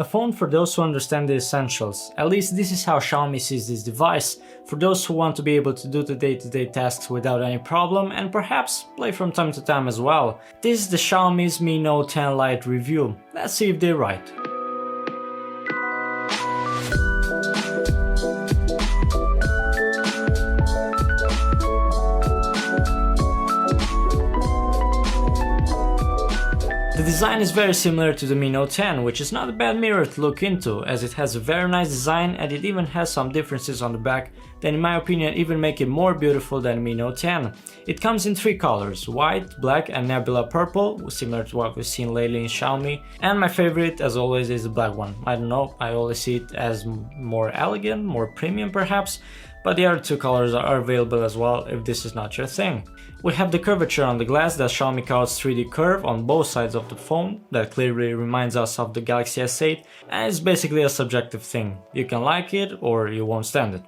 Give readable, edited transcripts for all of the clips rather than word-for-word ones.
A phone for those who understand the essentials. At least this is how Xiaomi sees this device, for those who want to be able to do the day-to-day tasks without any problem and perhaps play from time to time as well. This is the Xiaomi's Mi Note 10 Lite review. Let's see if they're right. The design is very similar to the Mi Note 10, which is not a bad mirror to look into, as it has a very nice design and it even has some differences on the back that in my opinion even make it more beautiful than Mi Note 10. It comes in 3 colors, white, black and nebula purple, similar to what we've seen lately in Xiaomi, and my favorite as always is the black one. I don't know, I always see it as more elegant, more premium perhaps, but the other 2 colors are available as well if this is not your thing. We have the curvature on the glass that Xiaomi calls 3D curve on both sides of the phone, that clearly reminds us of the Galaxy S8, and it's basically a subjective thing. You can like it or you won't stand it.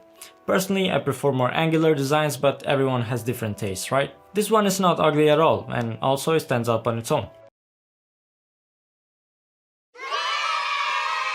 Personally, I prefer more angular designs, but everyone has different tastes, right? This one is not ugly at all, and also it stands up on its own.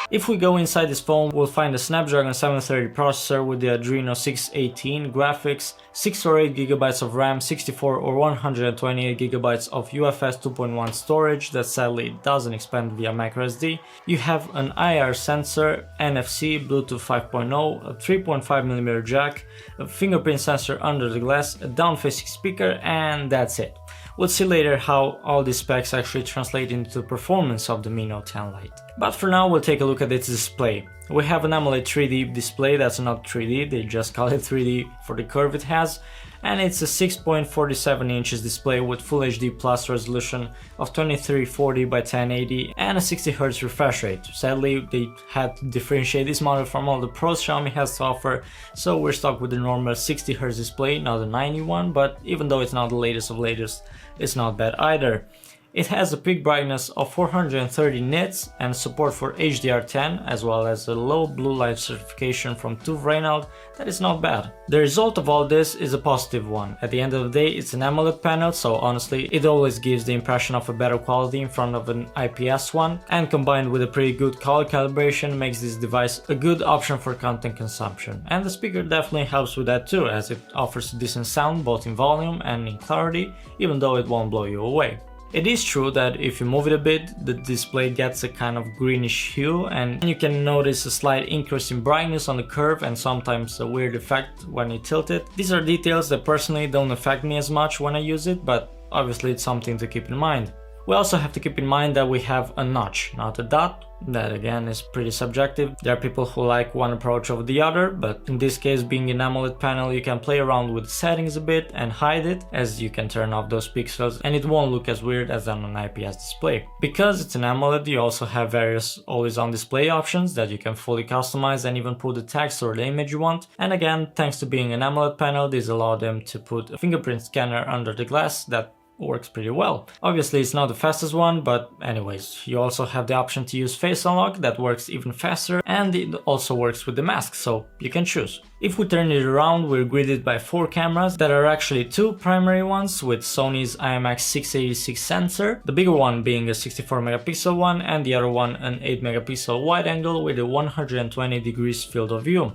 If we go inside this phone, we'll find a Snapdragon 730 processor with the Adreno 618 graphics, 6 or 8 GB of RAM, 64 or 128 GB of UFS 2.1 storage that sadly doesn't expand via microSD. You have an IR sensor, NFC, Bluetooth 5.0, a 3.5mm jack, a fingerprint sensor under the glass, a down-facing speaker, and that's it. We'll see later how all these specs actually translate into the performance of the Mi Note 10 Lite. But for now we'll take a look at its display. We have an AMOLED 3D display that's not 3D, they just call it 3D for the curve it has, and it's a 6.47 inches display with Full HD Plus resolution of 2340 by 1080 and a 60Hz refresh rate. Sadly, they had to differentiate this model from all the pros Xiaomi has to offer, so we're stuck with the normal 60Hz display, not the 91, but even though it's not the latest of latest, it's not bad either. It has a peak brightness of 430 nits and support for HDR10, as well as a low blue light certification from TÜV Rheinland that is not bad. The result of all this is a positive one. At the end of the day, it's an AMOLED panel, so honestly it always gives the impression of a better quality in front of an IPS one, and combined with a pretty good color calibration makes this device a good option for content consumption. And the speaker definitely helps with that too, as it offers decent sound both in volume and in clarity, even though it won't blow you away. It is true that if you move it a bit, the display gets a kind of greenish hue, and you can notice a slight increase in brightness on the curve and sometimes a weird effect when you tilt it. These are details that personally don't affect me as much when I use it, but obviously it's something to keep in mind. We also have to keep in mind that we have a notch, not a dot. That again is pretty subjective. There are people who like one approach over the other, but in this case, being an AMOLED panel, you can play around with settings a bit and hide it, as you can turn off those pixels and it won't look as weird as on an IPS display. Because it's an AMOLED, you also have various always on display options that you can fully customize and even put the text or the image you want. And again, thanks to being an AMOLED panel, this allows them to put a fingerprint scanner under the glass that works pretty well. Obviously it's not the fastest one, but anyways, you also have the option to use face unlock that works even faster, and it also works with the mask, so you can choose. If we turn it around, we're greeted by 4 cameras that are actually 2 primary ones with Sony's IMX686 sensor, the bigger one being a 64 megapixel one and the other one an 8 megapixel wide angle with a 120 degrees field of view.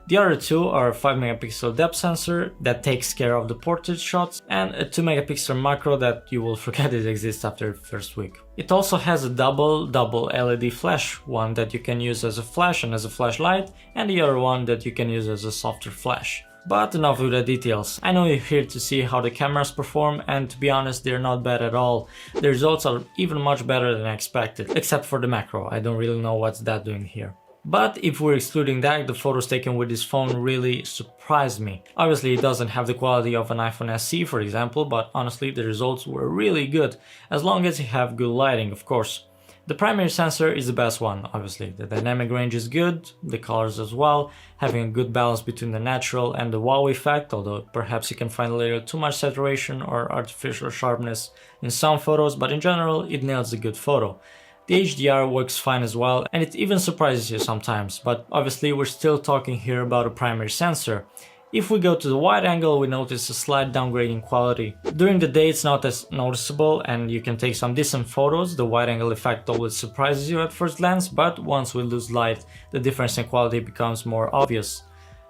The other 2 are a 5 megapixel depth sensor that takes care of the portrait shots and a 2 megapixel macro that you will forget it exists after the first week. It also has a double LED flash, one that you can use as a flash and as a flashlight, and the other one that you can use as a softer flash. But enough with the details. I know you're here to see how the cameras perform, and to be honest, they're not bad at all. The results are even much better than I expected, except for the macro. I don't really know what's that doing here. But if we're excluding that, the photos taken with this phone really surprised me. Obviously it doesn't have the quality of an iPhone SE for example, but honestly the results were really good, as long as you have good lighting of course. The primary sensor is the best one, obviously. The dynamic range is good, the colors as well, having a good balance between the natural and the wow effect, although perhaps you can find a little too much saturation or artificial sharpness in some photos, but in general it nails a good photo. The HDR works fine as well, and it even surprises you sometimes, but obviously we're still talking here about a primary sensor. If we go to the wide angle, we notice a slight downgrade in quality. During the day it's not as noticeable and you can take some decent photos. The wide angle effect always surprises you at first glance, but once we lose light, the difference in quality becomes more obvious.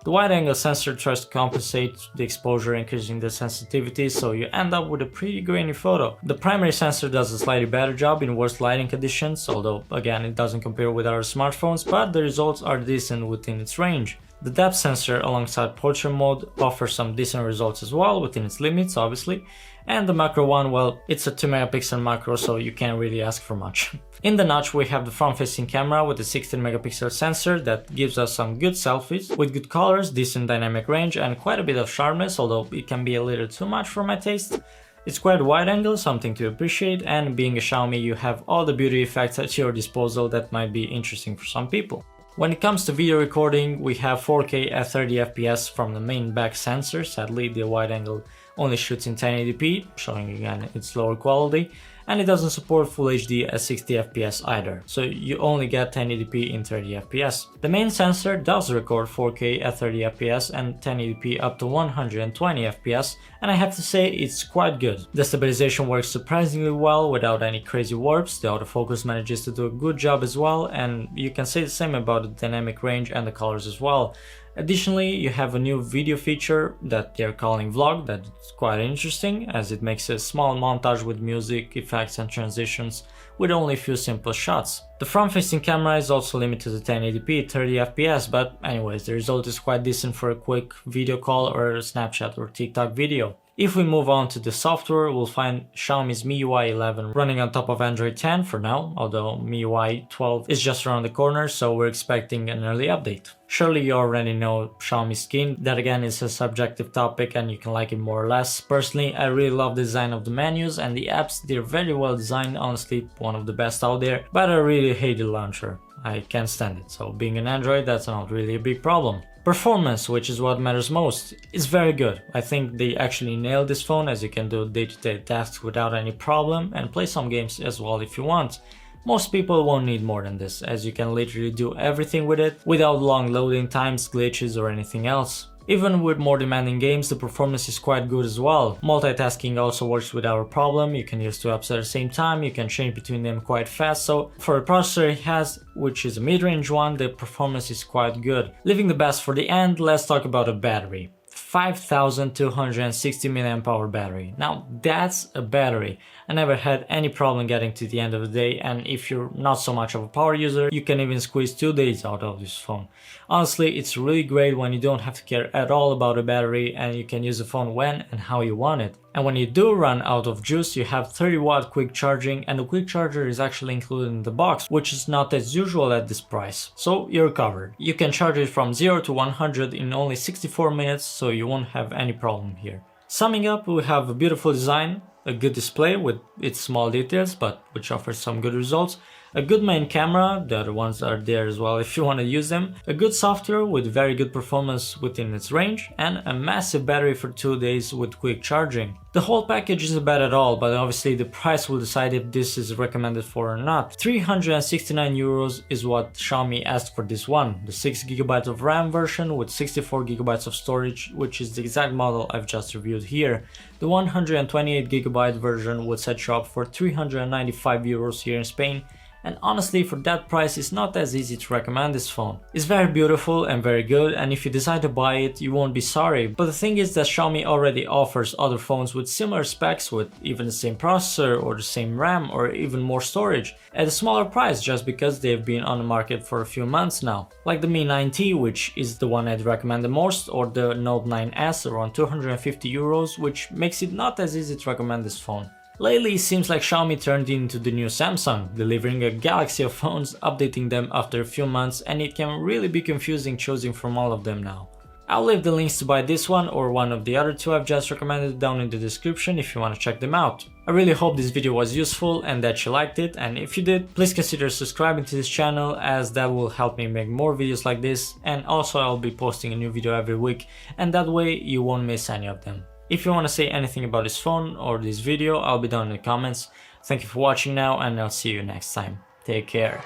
The wide angle sensor tries to compensate the exposure, increasing the sensitivity, so you end up with a pretty grainy photo. The primary sensor does a slightly better job in worse lighting conditions, although again it doesn't compare with our smartphones, but the results are decent within its range. The depth sensor alongside portrait mode offers some decent results as well, within its limits obviously. And the macro one, well, it's a 2 megapixel macro, so you can't really ask for much. In the notch we have the front facing camera with a 16 megapixel sensor that gives us some good selfies with good colors, decent dynamic range and quite a bit of sharpness, although it can be a little too much for my taste. It's quite wide angle, something to appreciate, and being a Xiaomi you have all the beauty effects at your disposal that might be interesting for some people. When it comes to video recording, we have 4K at 30 FPS from the main back sensor. Sadly, the wide angle only shoots in 1080p, showing again its lower quality, and it doesn't support Full HD at 60 FPS either, so you only get 1080p in 30 FPS. The main sensor does record 4K at 30 FPS and 1080p up to 120 FPS, and I have to say it's quite good. The stabilization works surprisingly well without any crazy warps, the autofocus manages to do a good job as well, and you can say the same about the dynamic range and the colors as well. Additionally, you have a new video feature that they're calling Vlog that's quite interesting, as it makes a small montage with music, effects and transitions with only a few simple shots. The front-facing camera is also limited to 1080p 30 FPS, but anyways, the result is quite decent for a quick video call or a Snapchat or TikTok video. If we move on to the software, we'll find Xiaomi's MIUI 11 running on top of Android 10 for now, although MIUI 12 is just around the corner, so we're expecting an early update. Surely you already know Xiaomi skin, that again is a subjective topic and you can like it more or less. Personally, I really love the design of the menus and the apps, they're very well designed, honestly one of the best out there, but I really hate the launcher. I can't stand it, so being an Android that's not really a big problem. Performance, which is what matters most, is very good. I think they actually nailed this phone, as you can do day-to-day tasks without any problem and play some games as well if you want. Most people won't need more than this, as you can literally do everything with it without long loading times, glitches or anything else. Even with more demanding games, the performance is quite good as well. Multitasking also works without a problem, you can use two apps at the same time, you can change between them quite fast, so for the processor it has, which is a mid-range one, the performance is quite good. Leaving the best for the end, let's talk about a battery. 5260 mAh battery. Now that's a battery. I never had any problem getting to the end of the day, and if you're not so much of a power user, you can even squeeze 2 days out of this phone. Honestly, it's really great when you don't have to care at all about a battery and you can use the phone when and how you want it. And when you do run out of juice, you have 30-watt quick charging, and the quick charger is actually included in the box, which is not as usual at this price. So you're covered. You can charge it from 0 to 100 in only 64 minutes, so you won't have any problem here. Summing up, we have a beautiful design, a good display with its small details, but which offers some good results, a good main camera, the other ones are there as well if you want to use them, a good software with very good performance within its range, and a massive battery for 2 days with quick charging. The whole package isn't bad at all, but obviously the price will decide if this is recommended for or not. 369 euros is what Xiaomi asked for this one, the 6GB of RAM version with 64GB of storage, which is the exact model I've just reviewed here. The 128GB version would set you up for 395 euros here in Spain, and honestly for that price it's not as easy to recommend this phone. It's very beautiful and very good, and if you decide to buy it you won't be sorry, but the thing is that Xiaomi already offers other phones with similar specs, with even the same processor or the same RAM or even more storage at a smaller price, just because they've been on the market for a few months now, like the Mi 9T, which is the one I'd recommend the most, or the Note 9S around 250 euros, which makes it not as easy to recommend this phone. Lately, it seems like Xiaomi turned into the new Samsung, delivering a galaxy of phones, updating them after a few months, and it can really be confusing choosing from all of them now. I'll leave the links to buy this one or one of the other two I've just recommended down in the description if you want to check them out. I really hope this video was useful and that you liked it, and if you did, please consider subscribing to this channel, as that will help me make more videos like this, and also I'll be posting a new video every week, and that way you won't miss any of them. If you want to say anything about this phone or this video, I'll be down in the comments. Thank you for watching now, and I'll see you next time. Take care.